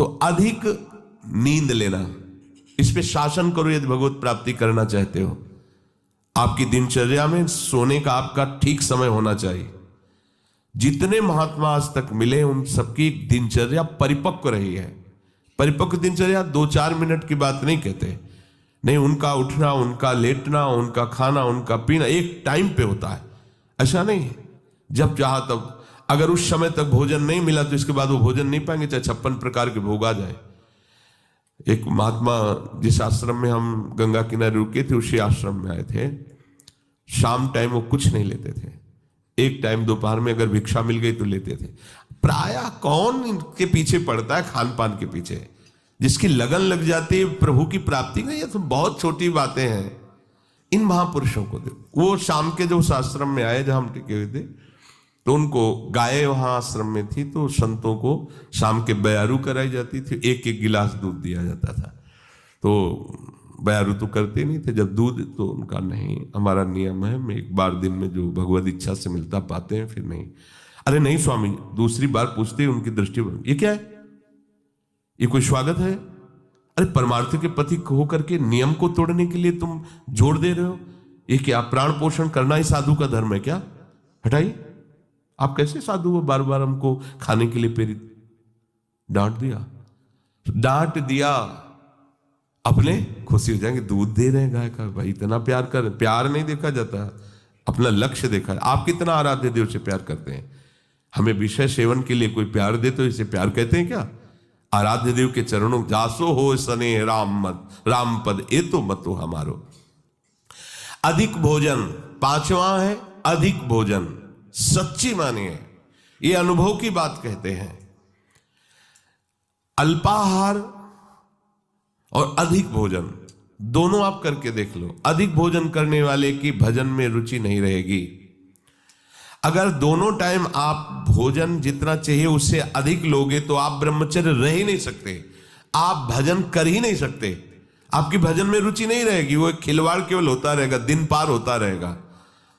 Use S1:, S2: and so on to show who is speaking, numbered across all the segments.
S1: तो अधिक नींद लेना, इस पे शासन करो यदि भगवत प्राप्ति करना चाहते हो। आपकी दिनचर्या में सोने का आपका ठीक समय होना चाहिए। जितने महात्मा आज तक मिले उन सबकी दिनचर्या परिपक्व रही है। परिपक्व दिनचर्या 2-4 मिनट की बात नहीं कहते, नहीं, उनका उठना, उनका लेटना, उनका खाना, उनका पीना एक टाइम पे होता है। ऐसा नहीं है जब चाहा तब। अगर उस समय तक भोजन नहीं मिला तो इसके बाद वो भोजन नहीं पाएंगे, चाहे 56 प्रकार के भोग आ जाए। एक महात्मा जिस आश्रम में हम गंगा किनारे रुके थे उसी आश्रम में आए थे। शाम टाइम वो कुछ नहीं लेते थे, एक टाइम दोपहर में अगर भिक्षा मिल गई तो लेते थे। प्रायः कौन इनके पीछे पड़ता है, खान पान के पीछे। जिसकी लगन लग जाती है प्रभु की प्राप्ति में, ये तो बहुत छोटी बातें हैं। इन महापुरुषों को देखो, वो शाम के जो उस आश्रम में आए जहां हम टिके हुए थे, तो उनको गाय वहां आश्रम में थी, तो संतों को शाम के बयारू कराई जाती थी, एक एक गिलास दूध दिया जाता था। तो बयारू तो करते नहीं थे, जब दूध तो उनका नहीं, हमारा नियम है, मैं एक बार दिन में जो भगवत इच्छा से मिलता पाते हैं, फिर नहीं। अरे नहीं स्वामी, दूसरी बार पूछते उनकी दृष्टि, ये क्या है, ये कोई स्वागत है? अरे परमार्थ के पति होकर के नियम को तोड़ने के लिए तुम जोड़ दे रहे हो, ये क्या प्राण पोषण करना ही साधु का धर्म है क्या? हटाइए, आप कैसे साधु हो, बार बार हमको खाने के लिए प्रेरित। डांट दिया, अपने खुशी हो जाएंगे, दूध दे रहे हैं गाय का, भाई इतना प्यार कर। प्यार नहीं देखा जाता, अपना लक्ष्य देखा। आप कितना आराध्य देव से प्यार करते हैं? हमें विषय सेवन के लिए कोई प्यार दे तो इसे प्यार कहते हैं क्या? आराध्य देव के चरणों जासो हो सने राम मत, राम पद ए तो मतो हमारो। अधिक भोजन, 5वां है अधिक भोजन। सच्ची मानिए, ये अनुभव की बात कहते हैं। अल्पाहार और अधिक भोजन दोनों आप करके देख लो। अधिक भोजन करने वाले की भजन में रुचि नहीं रहेगी। अगर दोनों टाइम आप भोजन जितना चाहिए उससे अधिक लोगे तो आप ब्रह्मचर्य रह ही नहीं सकते, आप भजन कर ही नहीं सकते, आपकी भजन में रुचि नहीं रहेगी। वो एक खिलवाड़ केवल होता रहेगा, दिन पार होता रहेगा।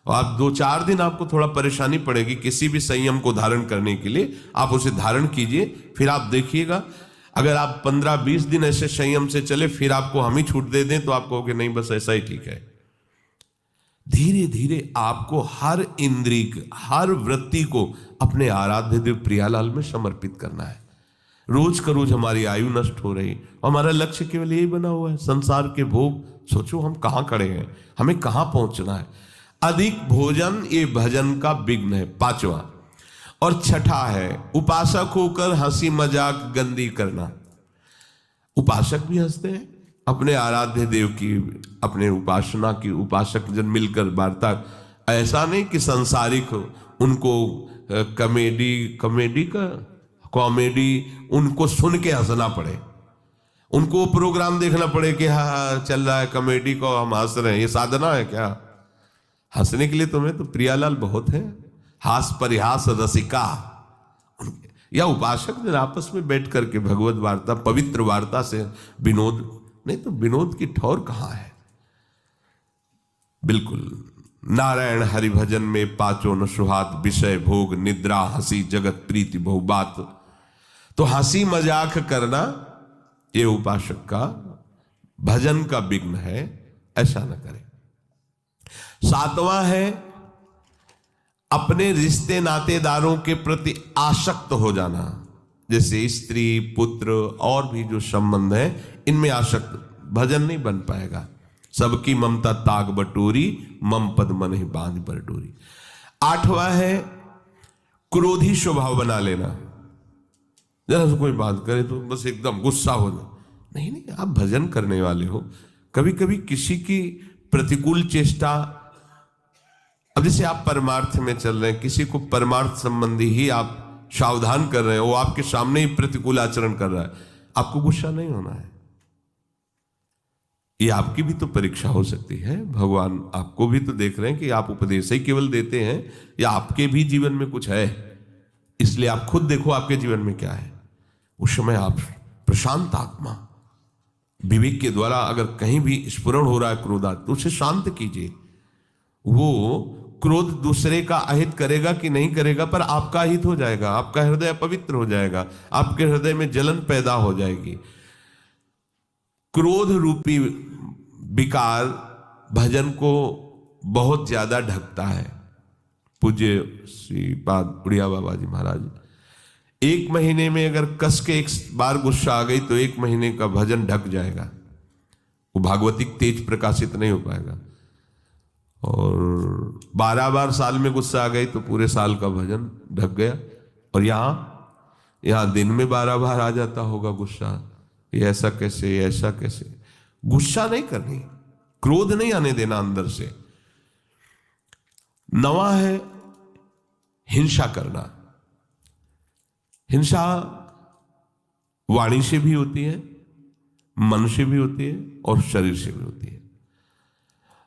S1: और आप 2-4 दिन आपको थोड़ा परेशानी पड़ेगी किसी भी संयम को धारण करने के लिए, आप उसे धारण कीजिए, फिर आप देखिएगा। अगर आप 15-20 दिन ऐसे संयम से चले, फिर आपको हम ही छूट दे दें तो आप कहोगे नहीं बस ऐसा ही ठीक है। धीरे धीरे आपको हर इंद्रिय, हर वृत्ति को अपने आराध्य देव प्रियालाल में समर्पित करना है। रोज का रोज हमारी आयु नष्ट हो रही, हमारा लक्ष्य केवल यही बना हुआ है, संसार के भोग। सोचो हम कहां खड़े हैं, हमें कहां पहुंचना है। अधिक भोजन ये भजन का विघ्न है, 5वां। और 6ठा है उपासक होकर हंसी मजाक गंदी करना। उपासक भी हंसते हैं अपने आराध्य देव की, अपने उपासना की, उपासक जन मिलकर वार्ता। ऐसा नहीं कि संसारिक हो, उनको कॉमेडी उनको सुन के हंसना पड़े, उनको प्रोग्राम देखना पड़े कि हाँ चल रहा है कॉमेडी को हम हंस रहे हैं। ये साधना है क्या? हंसने के लिए तुम्हें तो प्रियालाल बहुत है, हास परिहास रसिका। या उपासक जन आपस में बैठ करके भगवत वार्ता, पवित्र वार्ता से विनोद, नहीं तो विनोद की ठौर कहां है? बिल्कुल। नारायण हरि भजन में 5 न सुहात, विषय भोग निद्रा हंसी जगत प्रीति बहुबात। तो हंसी मजाक करना ये उपासक का भजन का विघ्न है, ऐसा न करें। 7वां है अपने रिश्ते नातेदारों के प्रति आसक्त हो जाना, जैसे स्त्री पुत्र और भी जो संबंध है इनमें आसक्त। भजन नहीं बन पाएगा। सबकी ममता ताग बटोरी, मम पद मन ही बांध पर डोरी। 8वां है क्रोधी स्वभाव बना लेना। जरा से कोई बात करे तो बस एकदम गुस्सा हो जाए। नहीं नहीं, आप भजन करने वाले हो। कभी कभी किसी की प्रतिकूल चेष्टा, अब जैसे आप परमार्थ में चल रहे हैं, किसी को परमार्थ संबंधी ही आप सावधान कर रहे हैं, वो आपके सामने ही प्रतिकूल आचरण कर रहा है, आपको गुस्सा नहीं होना है। ये आपकी भी तो परीक्षा हो सकती है। भगवान आपको भी तो देख रहे हैं कि आप उपदेश ही केवल देते हैं या आपके भी जीवन में कुछ है। इसलिए आप खुद देखो आपके जीवन में क्या है। उस समय आप प्रशांत आत्मा विवेक के द्वारा अगर कहीं भी स्फुरण हो रहा है क्रोधा, तो उसे शांत कीजिए। वो क्रोध दूसरे का अहित करेगा कि नहीं करेगा, पर आपका अहित हो जाएगा, आपका हृदय अपवित्र हो जाएगा, आपके हृदय में जलन पैदा हो जाएगी। क्रोध रूपी विकार भजन को बहुत ज्यादा ढकता है। पूज्य श्रीपाद उड़िया बाबा जी महाराज, 1 महीने में अगर कस के एक बार गुस्सा आ गई तो 1 महीने का भजन ढक जाएगा, वो भागवतिक तेज प्रकाशित नहीं हो पाएगा। और 12 बार साल में गुस्सा आ गई तो पूरे साल का भजन ढक गया। और यहां दिन में 12 बार आ जाता होगा गुस्सा, ये ऐसा कैसे, ये ऐसा कैसे। गुस्सा नहीं करनी, क्रोध नहीं आने देना अंदर से। नवा है हिंसा करना। हिंसा वाणी से भी होती है, मन से भी होती है और शरीर से भी होती है।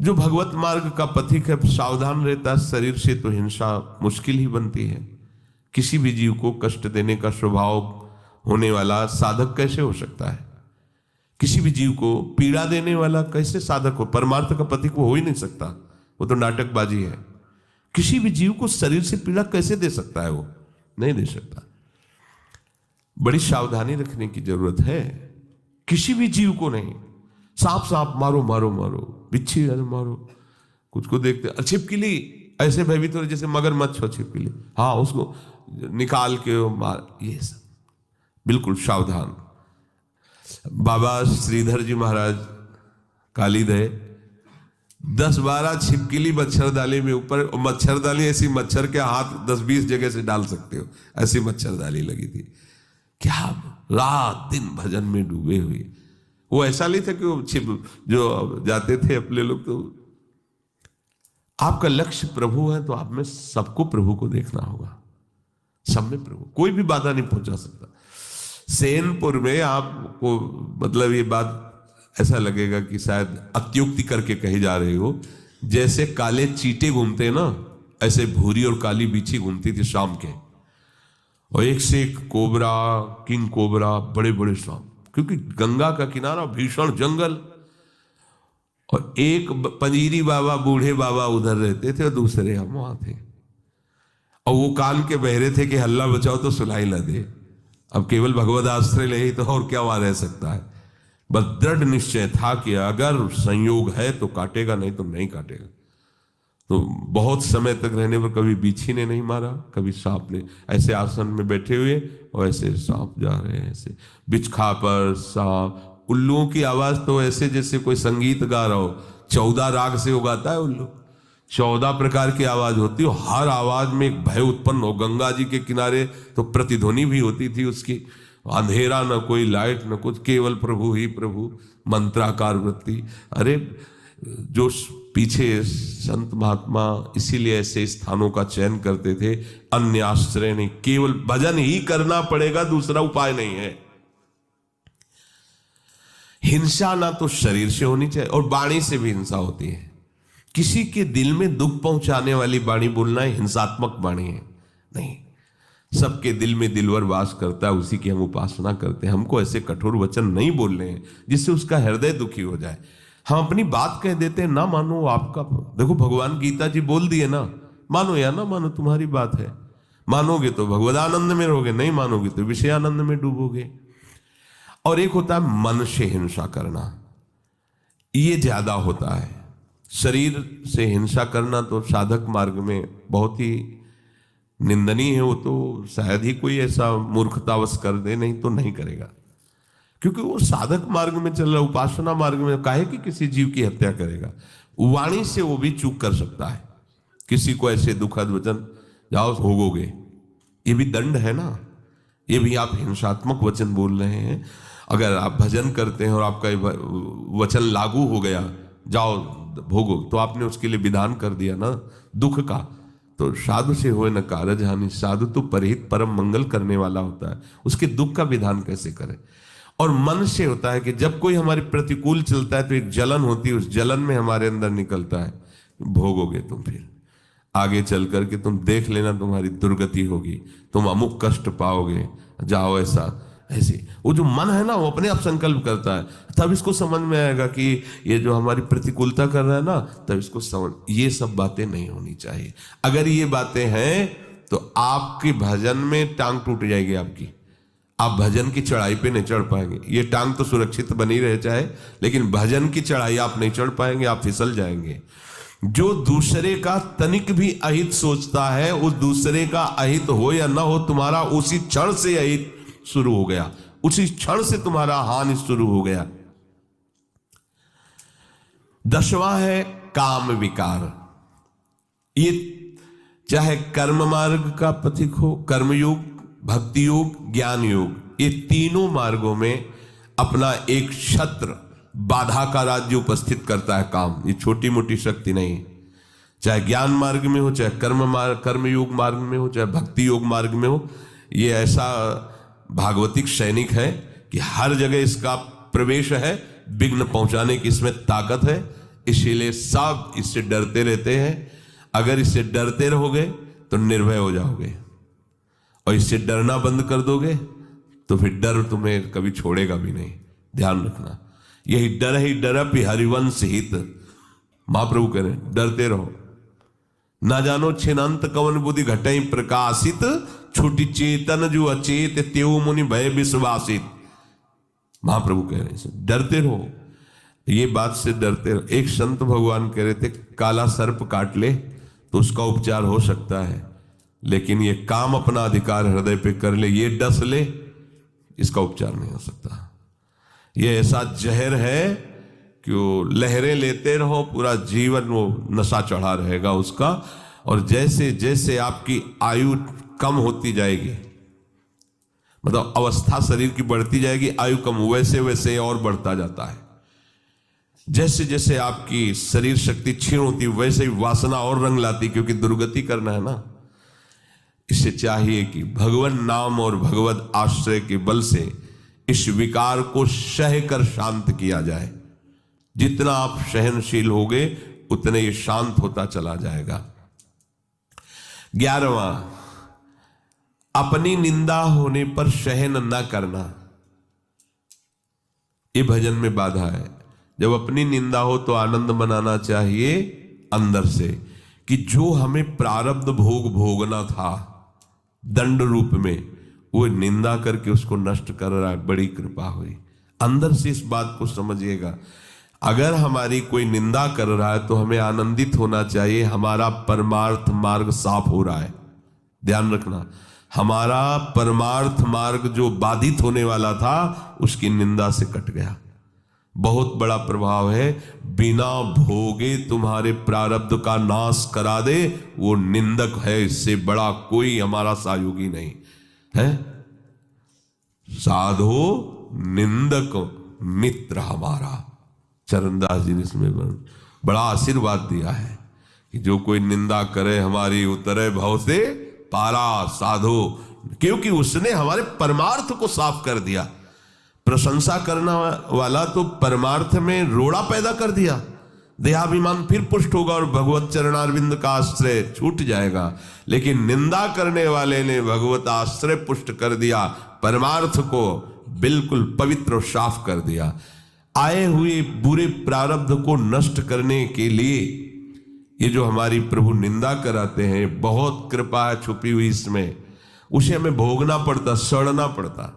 S1: जो भगवत मार्ग का पथिक है सावधान रहता है शरीर से, तो हिंसा मुश्किल ही बनती है। किसी भी जीव को कष्ट देने का स्वभाव होने वाला साधक कैसे हो सकता है? किसी भी जीव को पीड़ा देने वाला कैसे साधक हो? परमार्थ का पथिक वो हो ही नहीं सकता, वो तो नाटकबाजी है। किसी भी जीव को शरीर से पीड़ा कैसे दे सकता है? वो नहीं दे सकता। बड़ी सावधानी रखने की जरूरत है। किसी भी जीव को नहीं। सांप मारो मारो मारो, बिच्छी मारो, कुछ को देखते छिपकली ऐसे भयभीत हो जैसे मगरमच्छ हो छिपकली, हाँ उसको निकाल के मार, ये सब बिल्कुल सावधान। बाबा श्रीधर जी महाराज कालीदय 10-12 छिपकली मच्छरदानी में ऊपर, मच्छरदानी ऐसी मच्छर के हाथ 10-20 जगह से डाल सकते हो, ऐसी मच्छरदानी लगी थी। क्या रात दिन भजन में डूबे हुए। वो ऐसा नहीं था कि वो छिप जो जाते थे अपने लोग। तो आपका लक्ष्य प्रभु है तो आप में सबको प्रभु को देखना होगा। सब में प्रभु, कोई भी बाधा नहीं पहुंचा सकता। सेनपुर में आपको मतलब ये बात ऐसा लगेगा कि शायद अत्युक्ति करके कही जा रही हो। जैसे काले चीटे घूमते ना, ऐसे भूरी और काली बिच्छी घूमती थी शाम के, और एक से एक कोबरा, किंग कोबरा, बड़े बड़े सांप, क्योंकि गंगा का किनारा, भीषण जंगल। और एक पंजीरी बाबा, बूढ़े बाबा उधर रहते थे और दूसरे हम वहां थे। और वो कान के बहरे थे कि हल्ला बचाओ तो सुनाई न दे। अब केवल भगवद आश्रय ले ही तो और क्या वहां रह सकता है। बस दृढ़ निश्चय था कि अगर संयोग है तो काटेगा, नहीं तो नहीं काटेगा। तो बहुत समय तक रहने पर कभी बिच्छी ने नहीं मारा, कभी सांप ने। ऐसे आसन में बैठे हुए और ऐसे सांप जा रहे हैं, ऐसे बिचखा पर सांप। उल्लुओं की आवाज तो ऐसे जैसे कोई संगीत गा रहा हो। 14 राग से उगाता है उल्लू, 14 प्रकार की आवाज होती हो, हर आवाज में एक भय उत्पन्न हो। गंगा जी के किनारे तो प्रतिध्वनि भी होती थी उसकी। अंधेरा, न कोई लाइट, न कुछ, केवल प्रभु ही प्रभु, मंत्राकार वृत्ति। अरे जो पीछे संत महात्मा इसीलिए ऐसे स्थानों का चयन करते थे, अन्य आश्रय नहीं, केवल भजन ही करना पड़ेगा, दूसरा उपाय नहीं है। हिंसा ना तो शरीर से होनी चाहिए, और वाणी से भी हिंसा होती है। किसी के दिल में दुख पहुंचाने वाली वाणी बोलना है हिंसात्मक वाणी है? नहीं। सबके दिल में दिलवर वास करता है, उसी की हम उपासना करते हैं। हमको ऐसे कठोर वचन नहीं बोलने हैं जिससे उसका हृदय दुखी हो जाए। हम अपनी बात कह देते हैं, ना मानो आपका। देखो भगवान गीता जी बोल दिए ना, मानो या ना मानो तुम्हारी बात है। मानोगे तो भगवदानंद में रहोगे, नहीं मानोगे तो विषयानंद में डूबोगे। और एक होता है मन से हिंसा करना, ये ज्यादा होता है। शरीर से हिंसा करना तो साधक मार्ग में बहुत ही निंदनीय है। वो तो शायद ही कोई ऐसा मूर्खतावश कर दे, नहीं तो नहीं करेगा, क्योंकि वो साधक मार्ग में चल रहा, उपासना मार्ग में। काहे कि किसी जीव की हत्या करेगा? वाणी से वो भी चूक कर सकता है। किसी को ऐसे दुखद वचन, जाओ भोगोगे, ये भी दंड है ना, ये भी आप हिंसात्मक वचन बोल रहे हैं। अगर आप भजन करते हैं और आपका वचन लागू हो गया, जाओ भोगो, तो आपने उसके लिए विधान कर दिया ना दुख का। तो साधु से होए न कारज हानि, साधु तो परहित परम मंगल करने वाला होता है, उसके दुख का विधान कैसे करें? और मन से होता है कि जब कोई हमारे प्रतिकूल चलता है तो एक जलन होती है, उस जलन में हमारे अंदर निकलता है, भोगोगे तुम, फिर आगे चल करके तुम देख लेना तुम्हारी दुर्गति होगी, तुम अमुक कष्ट पाओगे, जाओ ऐसा। ऐसे वो जो मन है ना वो अपने आप संकल्प करता है, तब इसको समझ में आएगा कि ये जो हमारी प्रतिकूलता कर रहा है ना, तब इसको समझ, ये सब बातें नहीं होनी चाहिए। अगर ये बातें हैं तो आपके भजन में टांग टूट जाएगी आपकी, आप भजन की चढ़ाई पे नहीं चढ़ पाएंगे। ये टांग तो सुरक्षित बनी रहे चाहे, लेकिन भजन की चढ़ाई आप नहीं चढ़ पाएंगे, आप फिसल जाएंगे। जो दूसरे का तनिक भी अहित सोचता है, उस दूसरे का अहित हो या ना हो, तुम्हारा उसी क्षण से अहित शुरू हो गया, उसी क्षण से तुम्हारा हानि शुरू हो गया। 10वां है काम विकार। ये चाहे कर्म मार्ग का पथिक हो, कर्मयोग, भक्ति योग, ज्ञान योग, ये तीनों मार्गों में अपना एक छत्र बाधा का राज्य उपस्थित करता है काम। ये छोटी मोटी शक्ति नहीं, चाहे ज्ञान मार्ग में हो, चाहे कर्मयोग मार्ग में हो, चाहे भक्ति योग मार्ग में हो। ये ऐसा भागवतिक सैनिक है कि हर जगह इसका प्रवेश है, विघ्न पहुंचाने की इसमें ताकत है, इसीलिए सब इससे डरते रहते हैं। अगर इससे डरते रहोगे तो निर्भय हो जाओगे, और इससे डरना बंद कर दोगे तो फिर डर तुम्हें कभी छोड़ेगा भी नहीं। ध्यान रखना, यही डर ही डरपि हरिवंश हित। महाप्रभु कह रहे हैं डरते रहो। ना जानो छिनंत कवन बुद्धि घटई प्रकाशित, छुटी चेतन जो अचेत तेऊ मुनि भय विश्वासित। महाप्रभु कह रहे हैं डरते रहो, ये बात से डरते रहो। एक संत भगवान कह रहे थे काला सर्प काट ले तो उसका उपचार हो सकता है, लेकिन ये काम अपना अधिकार हृदय पे कर ले, ये डस ले, इसका उपचार नहीं हो सकता। ये ऐसा जहर है कि वो लहरें लेते रहो, पूरा जीवन वो नशा चढ़ा रहेगा उसका। और जैसे जैसे आपकी आयु कम होती जाएगी, मतलब अवस्था शरीर की बढ़ती जाएगी, आयु कम, वैसे वैसे और बढ़ता जाता है। जैसे जैसे आपकी शरीर शक्ति क्षीण होती वैसे ही वासना और रंग लाती, क्योंकि दुर्गति करना है ना। इससे चाहिए कि भगवान नाम और भगवत आश्रय के बल से इस विकार को सह कर शांत किया जाए। जितना आप सहनशील होगे उतने ये शांत होता चला जाएगा। 11वां, अपनी निंदा होने पर सहन न करना। ये भजन में बाधा है। जब अपनी निंदा हो तो आनंद मनाना चाहिए अंदर से, कि जो हमें प्रारब्ध भोग भोगना था दंड रूप में, वो निंदा करके उसको नष्ट कर रहा है। बड़ी कृपा हुई। अंदर से इस बात को समझिएगा। अगर हमारी कोई निंदा कर रहा है तो हमें आनंदित होना चाहिए, हमारा परमार्थ मार्ग साफ हो रहा है। ध्यान रखना, हमारा परमार्थ मार्ग जो बाधित होने वाला था उसकी निंदा से कट गया। बहुत बड़ा प्रभाव है। बिना भोगे तुम्हारे प्रारब्ध का नाश करा दे वो निंदक है, इससे बड़ा कोई हमारा सहयोगी नहीं है। साधो निंदक मित्र हमारा। चरणदास जी ने इसमें बड़ा आशीर्वाद दिया है कि जो कोई निंदा करे हमारी उतरे भव से पारा साधो, क्योंकि उसने हमारे परमार्थ को साफ कर दिया। प्रशंसा करने वाला तो परमार्थ में रोड़ा पैदा कर दिया, देहाभिमान फिर पुष्ट होगा और भगवत चरणारविंद का आश्रय छूट जाएगा। लेकिन निंदा करने वाले ने भगवत आश्रय पुष्ट कर दिया, परमार्थ को बिल्कुल पवित्र और साफ कर दिया। आए हुए बुरे प्रारब्ध को नष्ट करने के लिए ये जो हमारी प्रभु निंदा कराते हैं, बहुत कृपा है छुपी हुई इसमें। उसे हमें भोगना पड़ता, सड़ना पड़ता।